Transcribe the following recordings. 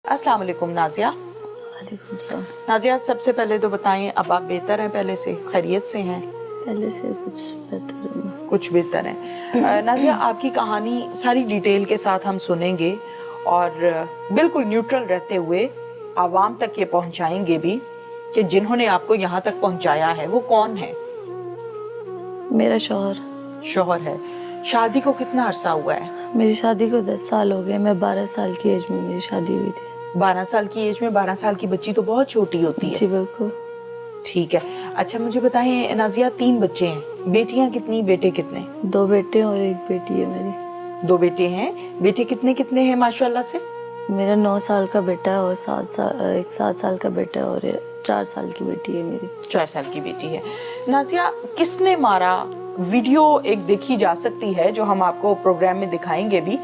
अस्सलाम वालेकुम नाजिया। वालेकुम सलाम। नाजिया, सबसे पहले तो बताएं, अब आप बेहतर हैं? पहले से खैरियत से हैं? पहले से कुछ बेहतर है। कुछ बेहतर हैं। नाजिया, आपकी कहानी सारी डिटेल के साथ हम सुनेंगे और बिल्कुल न्यूट्रल रहते हुए आवाम तक ये पहुंचाएंगे भी कि जिन्होंने आपको यहाँ तक पहुंचाया है वो कौन है। मेरा शौहर है। शादी को कितना अरसा हुआ है? मेरी शादी को 10 साल हो गए। मैं 12 साल की एज में मेरी शादी हुई थी। 12 साल की एज में 12 साल की बच्ची तो बहुत छोटी होती है। जी बिल्कुल। ठीक है। अच्छा, मुझे बताएं नाजिया, 3 बच्चे हैं, बेटियां कितनी, बेटे कितने? 2 बेटे और 1 बेटी है मेरी। 2 बेटे हैं। बेटे कितने कितने हैं माशाल्लाह से? मेरा 9 साल का बेटा है और 7 साल का बेटा है और 4 साल की बेटी है मेरी। 4 साल की बेटी है। नाजिया, किसने मारा? वीडियो एक देखी जा सकती है जो हम आपको प्रोग्राम में दिखाएंगे भी।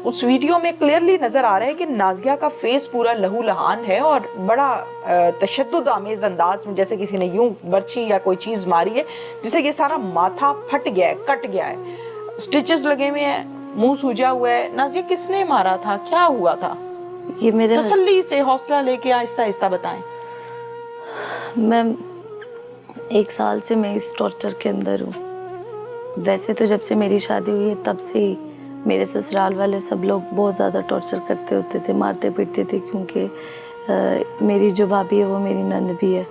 उस वीडियो में क्लियरली नजर आ रहा है कि नाजिया का फेस पूरा लहू लहान है और बड़ा तशद्दुद आमेज अंदाज में, जैसे किसी ने यूं बर्छी या कोई चीज मारी है जिससे ये सारा माथा फट गया है, कट गया है, स्टिचेस लगे हुए हैं, मुंह सूजा हुआ है। नाजिया, किसने मारा था? क्या हुआ था? ये मेरे तसल्ली से, हौसला लेके आहिस्ता आहिस्ता बताएं। मैं 1 साल से मैं इस टॉर्चर के अंदर हूँ। वैसे तो जब से मेरी शादी हुई है तब से ही मेरे ससुराल वाले सब लोग बहुत ज़्यादा टॉर्चर करते होते थे, मारते पीटते थे, क्योंकि मेरी जो भाभी है वो मेरी नंद भी है।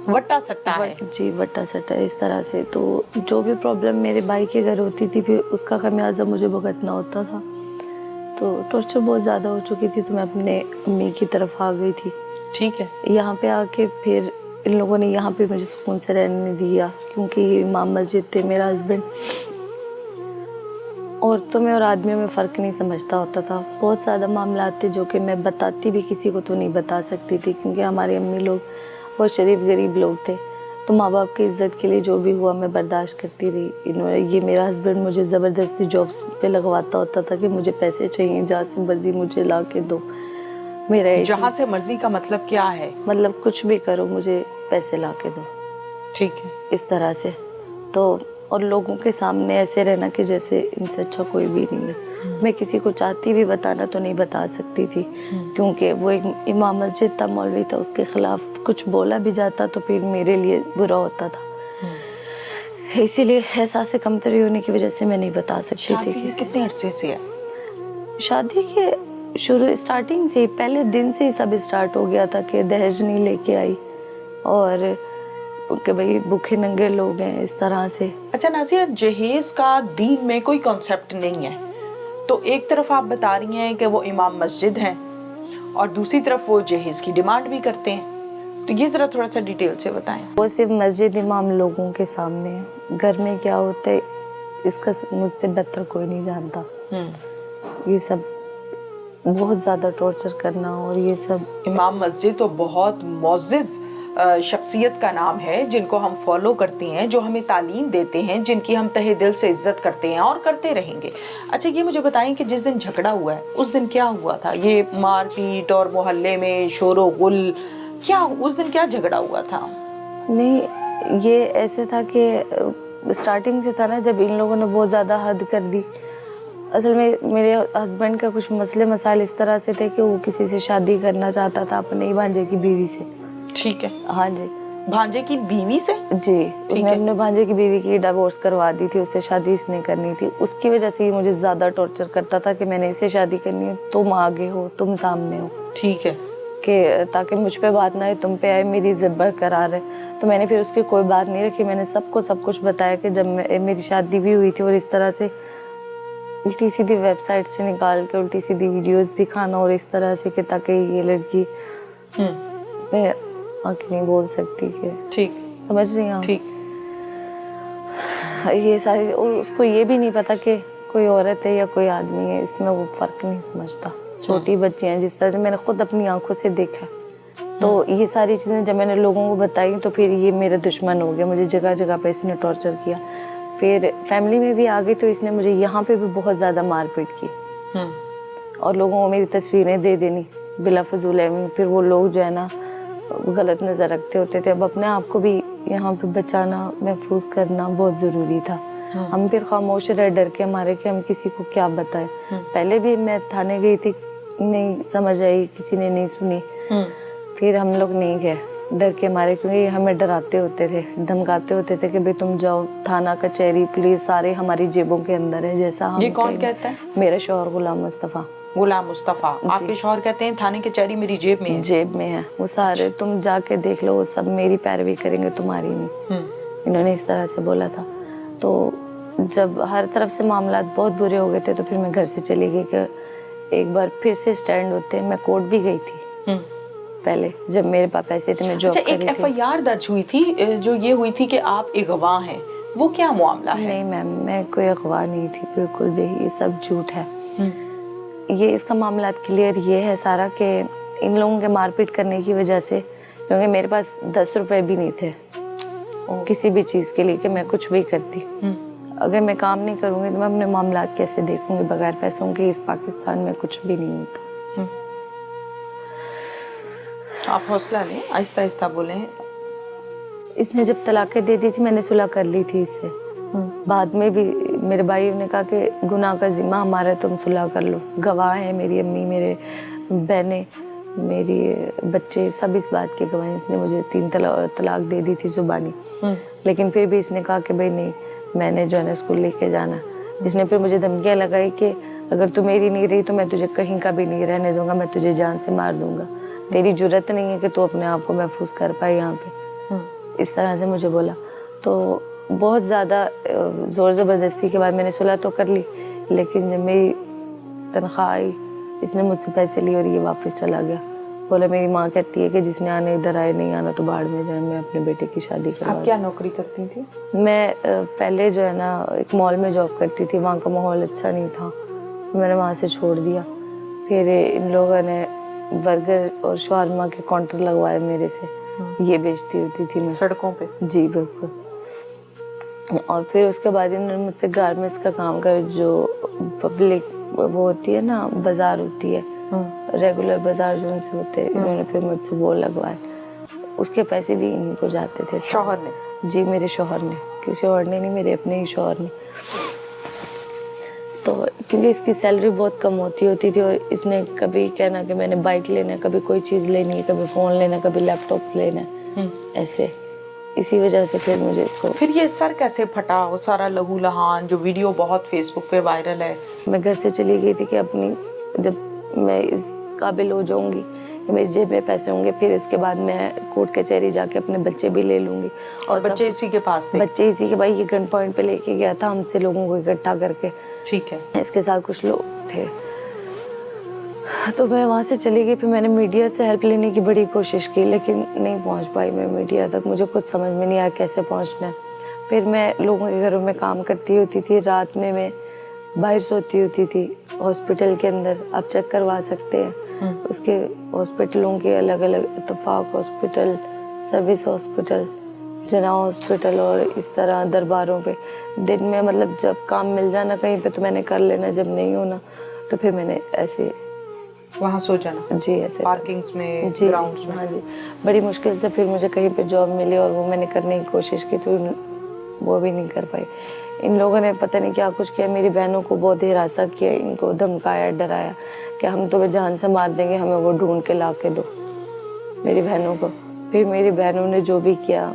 वट्टा सट्टा है। जी, वट्टा सट्टा इस तरह से। तो जो भी प्रॉब्लम मेरे भाई के घर होती थी फिर उसका खमियाजा मुझे भुगतना होता था। तो टॉर्चर बहुत ज़्यादा हो चुकी थी तो मैं अपने अम्मी की तरफ आ गई थी। ठीक है। यहाँ पे आके फिर इन लोगों ने यहाँ पे मुझे सुकून से रहने नहीं दिया, क्योंकि ये इमाम मस्जिद थे, मेरा हस्बैंड औरतों में और आदमियों में फ़र्क नहीं समझता होता था। बहुत ज़्यादा मामला थे जो कि मैं बताती भी किसी को तो नहीं बता सकती थी, क्योंकि हमारी अम्मी लोग बहुत शरीफ गरीब लोग थे। तो माँ बाप की इज़्ज़त के लिए जो भी हुआ मैं बर्दाश्त करती रही। ये मेरा हस्बैंड मुझे ज़बरदस्ती जॉब्स पे लगवाता होता था कि मुझे पैसे चाहिए, जहाँ से मर्जी मुझे ला के दो। मेरा जहाँ से मर्जी का मतलब क्या है? मतलब कुछ भी करो, मुझे पैसे ला के दो। ठीक है। इस तरह से तो, और लोगों के सामने ऐसे रहना कि जैसे इनसे अच्छा कोई भी नहीं है। मैं किसी को चाहती भी बताना तो नहीं बता सकती थी, क्योंकि वो एक इमाम मस्जिद था, मौलवी था, उसके खिलाफ कुछ बोला भी जाता तो फिर मेरे लिए बुरा होता था। इसीलिए एहसास कमतरी होने की वजह से मैं नहीं बता सकती थी। शादी कितने अरसे से है? शादी के स्टार्टिंग से, पहले दिन से ही सब स्टार्ट हो गया था कि दहेज नहीं लेके आई और कि भाई भूखे नंगे लोग हैं, इस तरह से। अच्छा नाजिया, जहेज का दीन में कोई कॉन्सेप्ट नहीं है। तो एक तरफ आप बता रही हैं कि वो इमाम मस्जिद हैं और दूसरी तरफ वो जहेज की डिमांड भी करते हैं, तो ये जरा थोड़ा सा डिटेल से बताएं। वो सिर्फ मस्जिद इमाम लोगों के सामने है। घर में क्या होता है इसका मुझसे बेहतर कोई नहीं जानता। ये सब बहुत ज़्यादा टॉर्चर करना और ये सब। इमाम मस्जिद तो बहुत मोअज़्ज़िज़ शख्सियत का नाम है, जिनको हम फॉलो करते हैं, जो हमें तालीम देते हैं, जिनकी हम तहे दिल से इज्जत करते हैं और करते रहेंगे। अच्छा, ये मुझे बताएं कि जिस दिन झगड़ा हुआ है उस दिन क्या हुआ था? ये मारपीट और मोहल्ले में शोरो गुल, क्या उस दिन क्या झगड़ा हुआ था? नहीं, ये ऐसे था कि स्टार्टिंग से था ना, जब इन लोगों ने बहुत ज़्यादा हद कर दी। असल में मेरे हस्बैंड का कुछ मसले मसाइल इस तरह से थे कि वो किसी से शादी करना चाहता था, अपने ही भांजे की बीवी से। ठीक है। हाँ जी। भांजे की बीवी से? जी, उसने अपने भांजे की बीवी की डिवोर्स करवा दी थी, उससे शादी इसने करनी थी। उसकी वजह से ही मुझे ज़्यादा टॉर्चर करता था कि मैंने इससे शादी करनी है, तुम आगे हो, तुम सामने हो। ठीक है। कि ताकि मुझ पे बात ना आए, तुम पे आए, मेरी इज्जत बरकरार है। तो मैंने फिर उसकी कोई बात नहीं रखी। मैंने सबको सब कुछ बताया कि जब मेरी शादी भी हुई थी, और इस तरह से उल्टी सीधी वेबसाइट से निकाल के उल्टी सीधी वीडियोस दिखाना और इस तरह से कि ताकि ये लड़की, मैं आगे नहीं बोल सकती कि, ठीक, समझ रही हैं? ठीक। ये सारी, और उसको ये भी नहीं पता कि कोई औरत है या कोई आदमी है, इसमें वो फर्क नहीं समझता। छोटी बच्ची हैं, जिस तरह से मैंने खुद अपनी आंखों से देखा। तो ये सारी चीज़ें जब मैंने लोगों को बताई तो फिर ये मेरा दुश्मन हो गया। मुझे जगह जगह पे इसने टॉर्चर किया। फिर फैमिली में भी आ गई तो इसने मुझे यहाँ पे भी बहुत ज़्यादा मारपीट की और लोगों को मेरी तस्वीरें दे देनी बिला फजूल है। फिर वो लोग जो है ना गलत नज़र रखते होते थे। अब अपने आप को भी यहाँ पे बचाना, महफूज करना बहुत ज़रूरी था। हम फिर खामोश रहे, डर के मारे कि हम किसी को क्या बताएं। पहले भी मैं थाने गई थी नहीं समझ आई, किसी ने नहीं सुनी। फिर हम लोग नहीं गए डर के मारे, क्योंकि ये हमें डराते होते थे, धमकाते होते थे कि भाई तुम जाओ, थाना कचहरी पुलिस सारे हमारी जेबों के अंदर है। जैसा हम ये कौन कहता है? मेरा शौहर गुलाम मुस्तफ़ा। गुलाम मुस्तफा, आपके शौहर कहते हैं थाने कचहरी मेरी जेब में है। जेब में है वो सारे, तुम जाके देख लो, वो सब मेरी पैरवी करेंगे, तुम्हारी नहीं। इन्होंने इस तरह से बोला था। तो जब हर तरफ से मामला बहुत बुरे हो गए थे तो फिर मैं घर से चली गई कि एक बार फिर से स्टैंड होते। मैं कोर्ट भी गई थी पहले, जब मेरे पास पैसे थे, मैं जॉब अच्छा, कर एक रही थी। एफआईआर दर्ज हुई थी जो ये हुई थी कि आप एक गवाह हैं, वो क्या मामला है? नहीं मैम, मैं कोई अगवा नहीं थी, बिल्कुल भी, ये सब झूठ है। ये इसका मामला क्लियर ये है सारा कि इन लोगों के मारपीट करने की वजह से, क्योंकि मेरे पास 10 रुपए भी नहीं थे किसी भी चीज के लिए कि मैं कुछ भी करती। अगर मैं काम नहीं करूंगी तो मैं अपने मामला कैसे देखूंगी? बगैर पैसों के इस पाकिस्तान में कुछ भी नहीं होता। आप हौसला लें, आहिस्ता आहिस्ता बोलें। इसने जब तलाकें दे दी थी, मैंने सुलह कर ली थी इससे। बाद में भी मेरे भाई ने कहा कि गुनाह का जिम्मा हमारा है, तुम सुलह कर लो। गवाह है मेरी अम्मी, मेरे बहनें, मेरी बच्चे, सब इस बात के गवाह हैं। इसने मुझे 3 तलाक दे दी थी जुबानी, लेकिन फिर भी इसने कहा कि भाई नहीं, मैंने जो है ना स्कूल लेके जाना। इसने फिर मुझे धमकियाँ लगाई कि अगर तू मेरी नहीं रही तो मैं तुझे कहीं का भी नहीं रहने दूंगा, मैं तुझे जान से मार दूंगा, तेरी जुर्रत नहीं है कि तू अपने आप को महफूज कर पाए यहाँ पे। इस तरह से मुझे बोला। तो बहुत ज़्यादा ज़ोर ज़बरदस्ती के बाद मैंने सुलह तो कर ली, लेकिन जब मेरी तनख्वाह आई इसने मुझसे पैसे लिए और ये वापस चला गया। बोला मेरी माँ कहती है कि जिसने आने इधर आए, नहीं आना तो बाहर में जाए, मैं अपने बेटे की शादी करवा। आप क्या नौकरी करती थी? मैं पहले जो है ना एक मॉल में जॉब करती थी, वहाँ का माहौल अच्छा नहीं था, मैंने वहाँ से छोड़ दिया। फिर इन लोगों ने बर्गर और शवारमा के काउंटर लगवाए मेरे से, ये बेचती होती थी मैं सड़कों पे। जी बिल्कुल। और फिर उसके बाद इन्होंने मुझसे गारमेंट्स का काम कर, जो पब्लिक वो होती है ना, बाजार होती है, रेगुलर बाजार जो उनसे होते हैं, इन्होंने फिर मुझसे वो लगवाए। उसके पैसे भी इन्हीं को जाते थे। शौहर ने? जी मेरे शौहर ने, किसी और ने नहीं, मेरे अपने ही शौहर ने। तो क्योंकि इसकी सैलरी बहुत कम होती थी और इसने कभी कहना कि मैंने बाइक लेना है, कभी कोई चीज़ लेनी है, कभी फ़ोन लेना, कभी लैपटॉप लेना है, ऐसे। इसी वजह से फिर मुझे इसको, फिर ये सर कैसे फटा, वो सारा लहू लहान जो वीडियो बहुत फेसबुक पे वायरल है? मैं घर से चली गई थी कि अपनी, जब मैं इस काबिल हो जाऊंगी कि मेरी जेब में पैसे होंगे, फिर इसके बाद मैं कोर्ट कचहरी जाके अपने बच्चे भी ले लूंगी। और बच्चे इसी के पास थे? बच्चे इसी के, भाई ये गन पॉइंट पे लेके गया था हमसे लोगों को इकट्ठा करके। ठीक है। इसके साथ कुछ लोग थे, तो मैं वहाँ से चली गई। फिर मैंने मीडिया से हेल्प लेने की बड़ी कोशिश की, लेकिन नहीं पहुँच पाई मैं मीडिया तक। मुझे कुछ समझ में नहीं आया कैसे पहुँचना है। फिर मैं लोगों के घरों में काम करती होती थी, रात में मैं बाहर सोती होती थी हॉस्पिटल के अंदर। आप चेक करवा सकते हैं उसके हॉस्पिटलों के अलग अलग, इत्तेफाक हॉस्पिटल, सर्विस हॉस्पिटल, जना हॉस्पिटल और इस तरह दरबारों पे। दिन में मतलब जब काम मिल जाना कहीं पे तो मैंने कर लेना, जब नहीं होना तो फिर मैंने ऐसे वहाँ सो जाना? जी ऐसे पार्किंग्स में, जी ग्राउंड्स में? हाँ जी। बड़ी मुश्किल से फिर मुझे कहीं पे जॉब मिली और वो मैंने करने की कोशिश की तो वो भी नहीं कर पाई। इन लोगों ने पता नहीं क्या कुछ किया, मेरी बहनों को बहुत हिरासा किया, इनको धमकाया, डराया कि हम तुम्हें जान से मार देंगे, हमें वो ढूंढ के ला के दो, मेरी बहनों को। फिर मेरी बहनों ने जो भी किया